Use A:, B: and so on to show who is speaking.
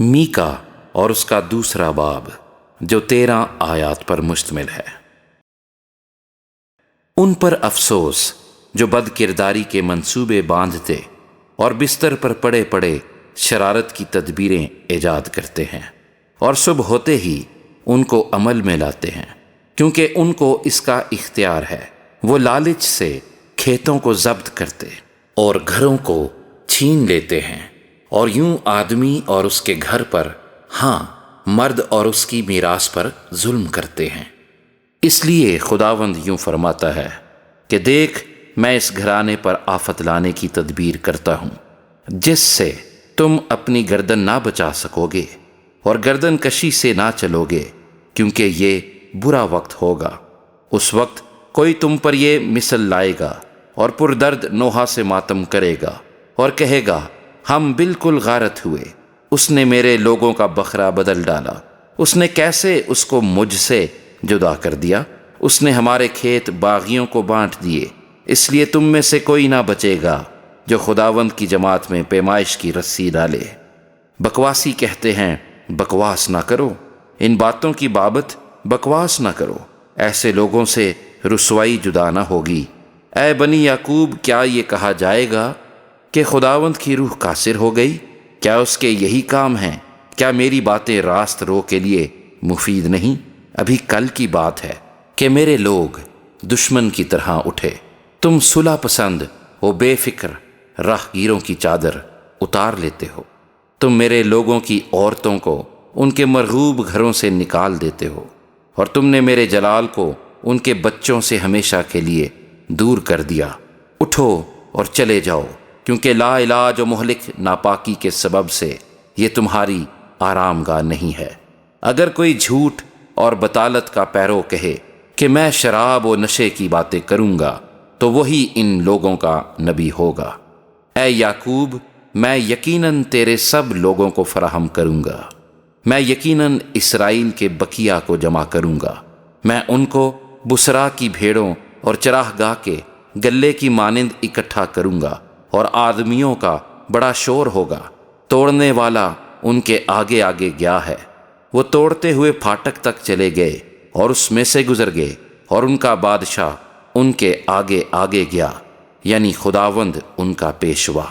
A: Mica اور اس کا دوسرا باب جو 13 آیات پر مشتمل ہے۔ ان پر افسوس جو بد کرداری کے منصوبے باندھتے اور بستر پر پڑے پڑے شرارت کی تدبیریں ایجاد کرتے ہیں، اور صبح ہوتے ہی ان کو عمل میں لاتے ہیں، کیونکہ ان کو اس کا اختیار ہے۔ وہ لالچ سے کھیتوں کو ضبط کرتے اور گھروں کو چھین لیتے ہیں، اور یوں آدمی اور اس کے گھر پر، ہاں مرد اور اس کی میراث پر ظلم کرتے ہیں۔ اس لیے خداوند یوں فرماتا ہے کہ دیکھ، میں اس گھرانے پر آفت لانے کی تدبیر کرتا ہوں، جس سے تم اپنی گردن نہ بچا سکو گے اور گردن کشی سے نہ چلو گے، کیونکہ یہ برا وقت ہوگا۔ اس وقت کوئی تم پر یہ مثل لائے گا اور پردرد نوحہ سے ماتم کرے گا اور کہے گا، ہم بالکل غارت ہوئے، اس نے میرے لوگوں کا بکرا بدل ڈالا، اس نے کیسے اس کو مجھ سے جدا کر دیا، اس نے ہمارے کھیت باغیوں کو بانٹ دیے۔ اس لیے تم میں سے کوئی نہ بچے گا جو خداوند کی جماعت میں پیمائش کی رسی ڈالے۔ بکواسی کہتے ہیں، بکواس نہ کرو، ان باتوں کی بابت بکواس نہ کرو، ایسے لوگوں سے رسوائی جدا نہ ہوگی۔ اے بنی یعقوب، کیا یہ کہا جائے گا کہ خداوند کی روح قاصر ہو گئی؟ کیا اس کے یہی کام ہیں؟ کیا میری باتیں راست رو کے لیے مفید نہیں؟ ابھی کل کی بات ہے کہ میرے لوگ دشمن کی طرح اٹھے۔ تم صلح پسند و بے فکر راہ گیروں کی چادر اتار لیتے ہو۔ تم میرے لوگوں کی عورتوں کو ان کے مرغوب گھروں سے نکال دیتے ہو، اور تم نے میرے جلال کو ان کے بچوں سے ہمیشہ کے لیے دور کر دیا۔ اٹھو اور چلے جاؤ، کیونکہ لا علاج و مہلک ناپاکی کے سبب سے یہ تمہاری آرام گاہ نہیں ہے۔ اگر کوئی جھوٹ اور بطالت کا پیرو کہے کہ میں شراب و نشے کی باتیں کروں گا، تو وہی ان لوگوں کا نبی ہوگا۔ اے یعقوب، میں یقیناً تیرے سب لوگوں کو فراہم کروں گا، میں یقیناً اسرائیل کے بقیہ کو جمع کروں گا۔ میں ان کو بسرا کی بھیڑوں اور چراہ گاہ کے گلے کی مانند اکٹھا کروں گا، اور آدمیوں کا بڑا شور ہوگا۔ توڑنے والا ان کے آگے آگے گیا ہے، وہ توڑتے ہوئے پھاٹک تک چلے گئے اور اس میں سے گزر گئے، اور ان کا بادشاہ ان کے آگے آگے گیا، یعنی خداوند ان کا پیشوا۔